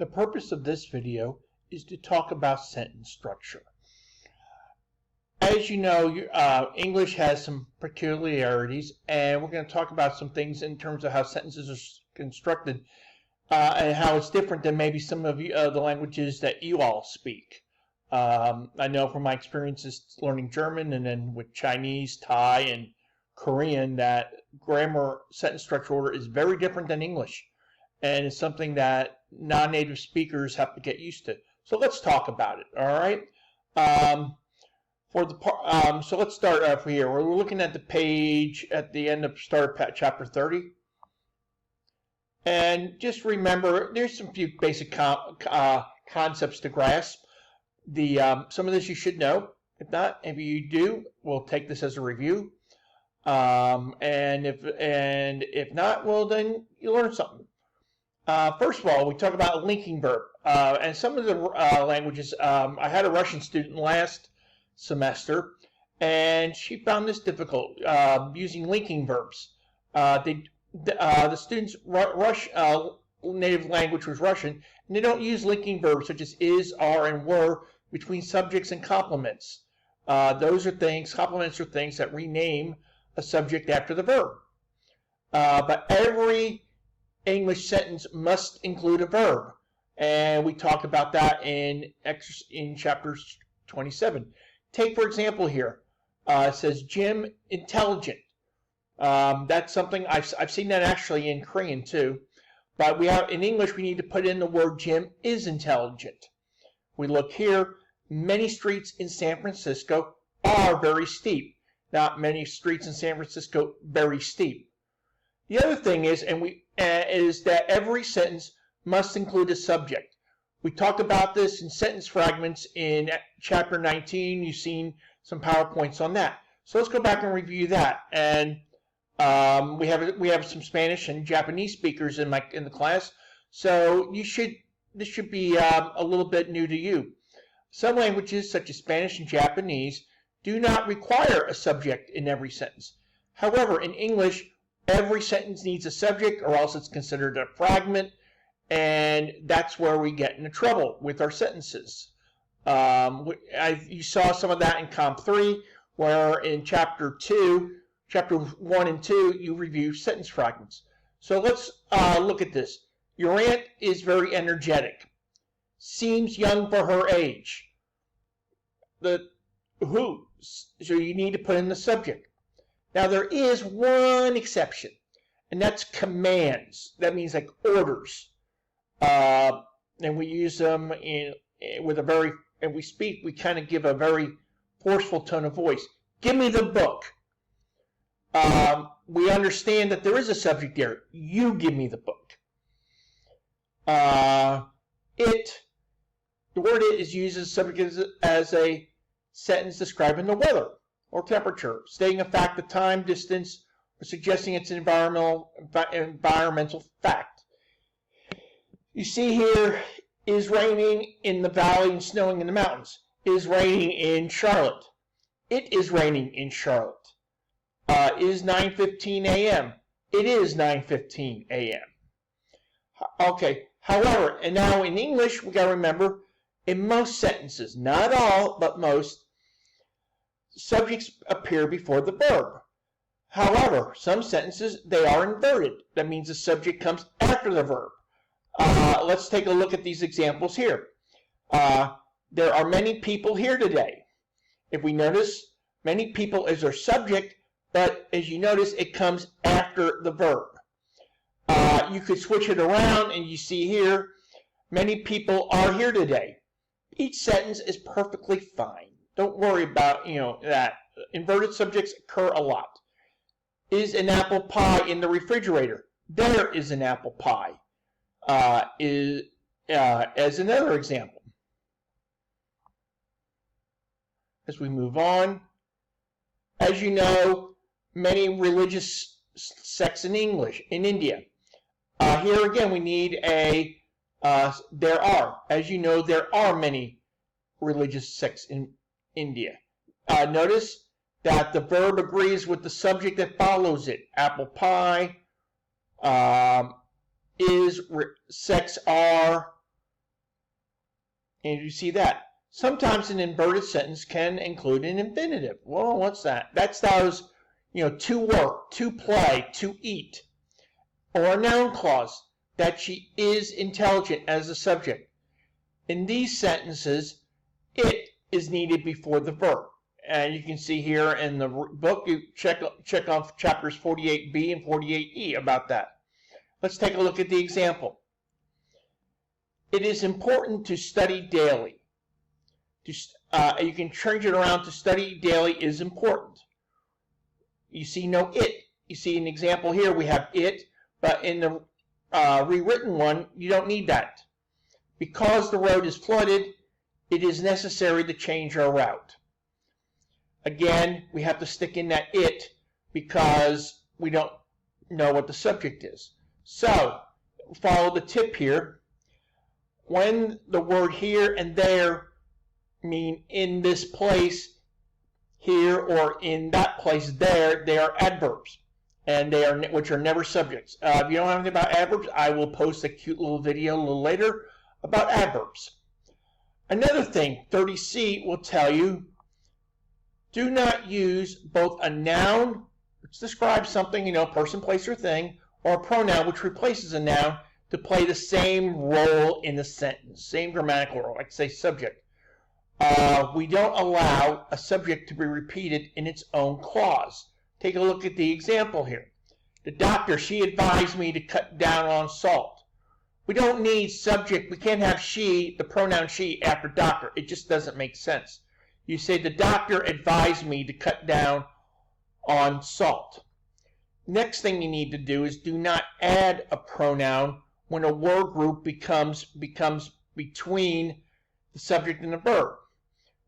The purpose of this video is to talk about sentence structure. As you know, English has some peculiarities, and we're going to talk about some things in terms of how sentences are constructed and how it's different than maybe some of the languages that you all speak. I know from my experiences learning German and then with Chinese, Thai, and Korean that grammar sentence structure order is very different than English, and it's something that non-native speakers have to get used to. So let's talk about it, all right? So let's start off here. We're looking at the page at the end of chapter 30. And just remember, there's some few basic concepts to grasp. Some of this you should know. If you do, we'll take this as a review. And if not, well, then you learn something. First of all, we talk about linking verb. And some of the languages, I had a Russian student last semester, and she found this difficult using linking verbs. The students' native language was Russian, and they don't use linking verbs such as is, are, and were between subjects and complements. Those are things, complements are things that rename a subject after the verb. But every English sentence must include a verb, and we talk about that in chapter 27. Take, for example, here, it says Jim intelligent. That's something I've seen that actually in Korean too, but in English we need to put in the word Jim is intelligent. We look here, many streets in San Francisco are very steep. Not many streets in San Francisco very steep. The other thing is, is that every sentence must include a subject. We talked about this in sentence fragments in chapter 19. You've seen some PowerPoints on that. So let's go back and review that. And we have some Spanish and Japanese speakers in the class. So this should be a little bit new to you. Some languages, such as Spanish and Japanese, do not require a subject in every sentence. However, in English, every sentence needs a subject, or else it's considered a fragment, and that's where we get into trouble with our sentences. You saw some of that in Comp 3, where in Chapter 1 and 2, you review sentence fragments. So let's look at this. Your aunt is very energetic. Seems young for her age. So you need to put in the subject. Now there is one exception, and that's commands. That means like orders. And we use them we kind of give a very forceful tone of voice. Give me the book. We understand that there is a subject there. You give me the book. The word it is used as a subject as a sentence describing the weather or temperature, stating a fact, the time, distance, or suggesting it's an environmental fact. You see here, is raining in the valley and snowing in the mountains. Is raining in Charlotte. It is raining in Charlotte. Is 9:15 a.m. It is 9:15 a.m. Okay, however, and now in English, we got to remember, in most sentences, not all, but most, subjects appear before the verb. However, some sentences, they are inverted. That means the subject comes after the verb. Let's take a look at these examples here. There are many people here today. If we notice, many people is our subject, but as you notice, it comes after the verb. You could switch it around, and you see here, many people are here today. Each sentence is perfectly fine. Don't worry about that. Inverted subjects occur a lot. Is an apple pie in the refrigerator? There is an apple pie. As another example. As we move on, as you know, many religious sects in India. Here again, we need there are. As you know, there are many religious sects in India. Notice that the verb agrees with the subject that follows it. Apple pie, is, sects are, And you see that. Sometimes an inverted sentence can include an infinitive. Well, what's that? That's those, to work, to play, to eat. Or a noun clause, that she is intelligent as a subject. In these sentences, it is needed before the verb. And you can see here in the book, you check off chapters 48b and 48e about that. Let's take a look at the example. It is important to study daily. You can change it around to study daily is important. You see no it. You see an example here, we have it, but in the rewritten one, you don't need that. Because the road is flooded, it is necessary to change our route. Again, we have to stick in that it because we don't know what the subject is. So, follow the tip here. When the word here and there mean in this place, here, or in that place, there, they are adverbs, and which are never subjects. If you don't know anything about adverbs, I will post a cute little video a little later about adverbs. Another thing, 30C will tell you, do not use both a noun, which describes something, person, place, or thing, or a pronoun, which replaces a noun, to play the same role in the sentence, same grammatical role, like say subject. We don't allow a subject to be repeated in its own clause. Take a look at the example here. The doctor, she advised me to cut down on salt. We don't need subject. We can't have she, the pronoun she, after doctor. It just doesn't make sense. You say the doctor advised me to cut down on salt. Next thing you need to do is do not add a pronoun when a word group becomes between the subject and the verb.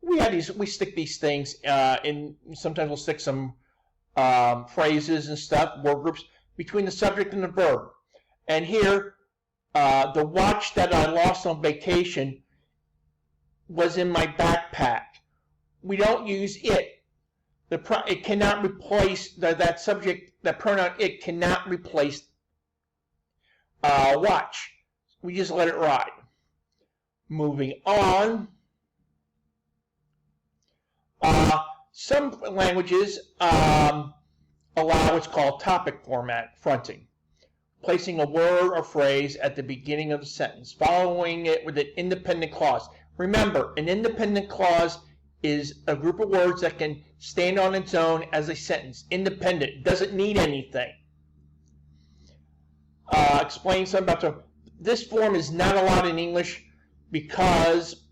We stick these things in. Sometimes we'll stick some phrases and stuff, word groups, between the subject and the verb. And here, the watch that I lost on vacation was in my backpack. We don't use it. It cannot replace that subject, that pronoun it cannot replace watch. We just let it ride. Moving on. Some languages allow what's called topic format, fronting. Placing a word or phrase at the beginning of the sentence, following it with an independent clause. Remember, an independent clause is a group of words that can stand on its own as a sentence. Independent, doesn't need anything. Explain something about this form is not allowed in English because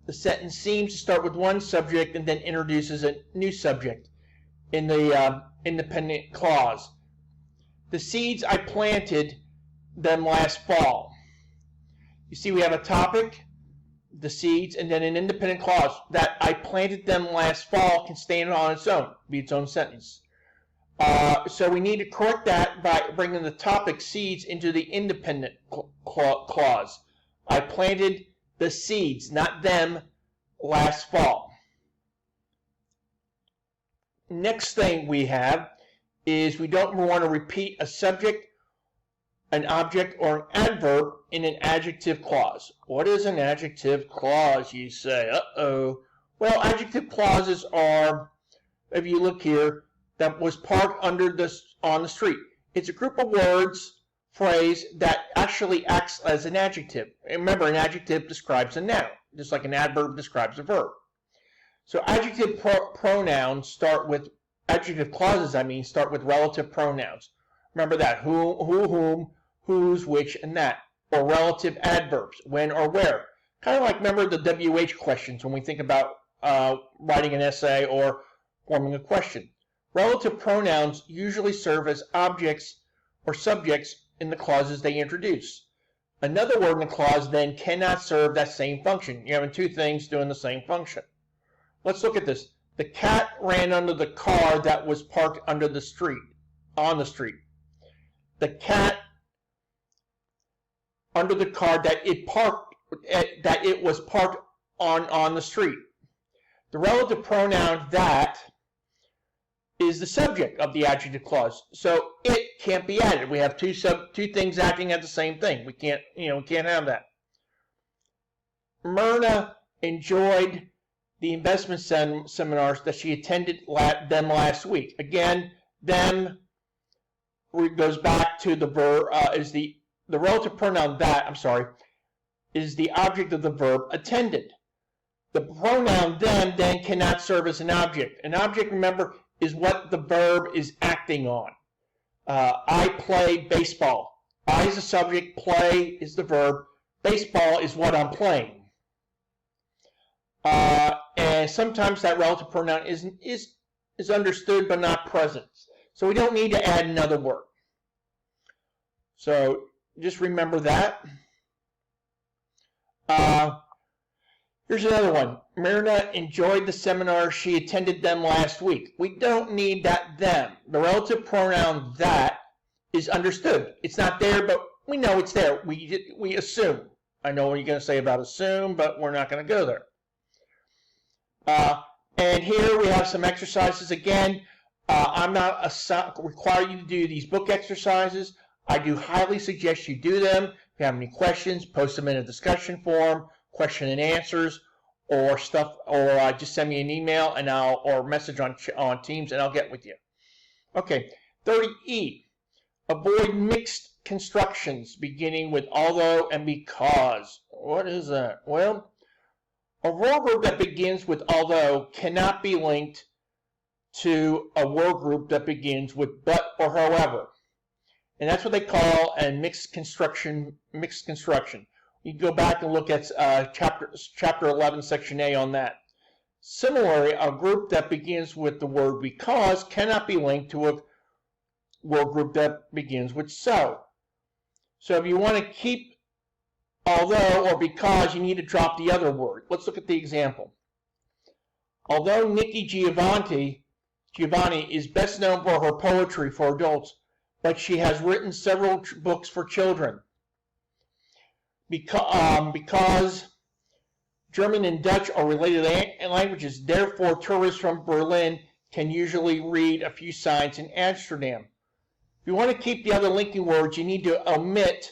the sentence seems to start with one subject and then introduces a new subject in the independent clause. The seeds I planted them last fall. You see we have a topic, the seeds, and then an independent clause. That I planted them last fall can stand on its own, be its own sentence. So we need to correct that by bringing the topic seeds into the independent clause. I planted the seeds, not them, last fall. Next thing we have is we don't want to repeat a subject, an object, or an adverb in an adjective clause. What is an adjective clause, you say? Uh-oh. Well, adjective clauses are, if you look here, that was parked on the street. It's a group of words, phrase, that actually acts as an adjective. Remember, an adjective describes a noun, just like an adverb describes a verb. So adjective pronouns start with, adjective clauses, start with relative pronouns. Remember that, who, whom, whose, which, and that. Or relative adverbs, when or where. Kind of like, remember the WH questions when we think about writing an essay or forming a question. Relative pronouns usually serve as objects or subjects in the clauses they introduce. Another word in the clause then cannot serve that same function. You're having two things doing the same function. Let's look at this. The cat ran under the car that was parked under the street, on the street. The cat under the car that it was parked on the street. The relative pronoun that is the subject of the adjective clause. So it can't be added. We have two things acting at the same thing. We can't have that. Myrna enjoyed the investment seminars that she attended them last week. Again, them goes back to the verb, is the relative pronoun that, is the object of the verb attended. The pronoun them then cannot serve as an object. An object, remember, is what the verb is acting on. I play baseball. I is the subject, play is the verb, baseball is what I'm playing. And sometimes that relative pronoun is understood but not present. So we don't need to add another word. So just remember that. Here's another one. Myrna enjoyed the seminar. She attended them last week. We don't need that them. The relative pronoun that is understood. It's not there, but we know it's there. We assume. I know what you're going to say about assume, but we're not going to go there. And here we have some exercises. Again, I'm not require you to do these book exercises. I do highly suggest you do them. If you have any questions, post them in a discussion forum, question and answers, or stuff, or just send me an email and or message on Teams, and I'll get with you. Okay, 30E. Avoid mixed constructions beginning with although and because. What is that? Well, a word group that begins with although cannot be linked to a word group that begins with but or however. And that's what they call a mixed construction. You can go back and look at chapter 11, section A on that. Similarly, a group that begins with the word because cannot be linked to a word group that begins with so. So if you want to keep although or because, you need to drop the other word. Let's look at the example. Although Nikki Giovanni is best known for her poetry for adults, but she has written several books for children. Because German and Dutch are related languages, therefore tourists from Berlin can usually read a few signs in Amsterdam. If you want to keep the other linking words, you need to omit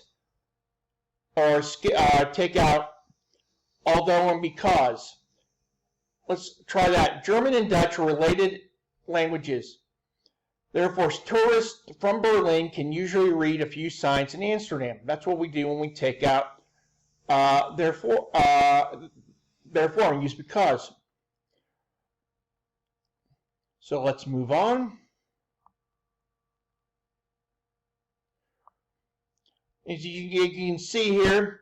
or take out although and because. Let's try that. German and Dutch are related languages. Therefore, tourists from Berlin can usually read a few signs in Amsterdam. That's what we do when we take out therefore and use because. So let's move on. As you can see here,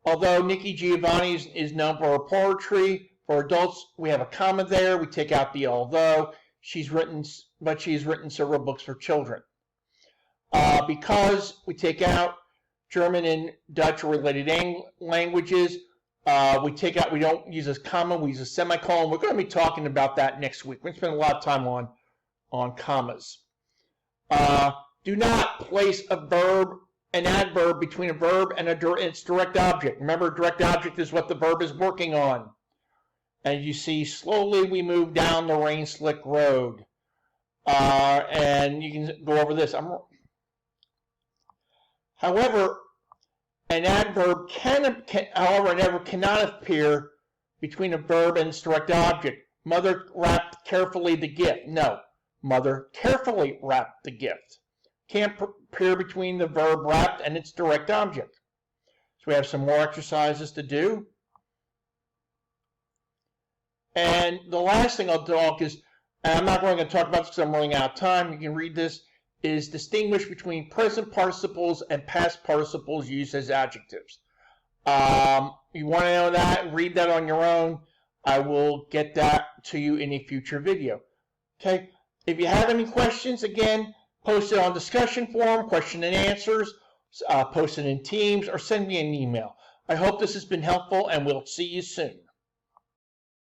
although Nikki Giovanni is known for her poetry, for adults we have a comma there. We take out the although. She's written several books for children. Because we take out German and Dutch are related languages, we don't use a comma, we use a semicolon. We're going to be talking about that next week. We're going to spend a lot of time on commas. Do not place an adverb between a verb and its direct object. Remember, direct object is what the verb is working on. And you see, slowly we move down the rain-slick road. And you can go over this. However, an adverb cannot appear between a verb and its direct object. Mother wrapped carefully the gift. No, mother carefully wrapped the gift. Can't appear between the verb wrapped and its direct object. So we have some more exercises to do. And the last thing I'll talk is, and I'm not going to talk about this because I'm running out of time, you can read this, is distinguish between present participles and past participles used as adjectives. You want to know that, read that on your own. I will get that to you in a future video. Okay, if you have any questions, again, post it on discussion forum, question and answers, post it in Teams, or send me an email. I hope this has been helpful, and we'll see you soon.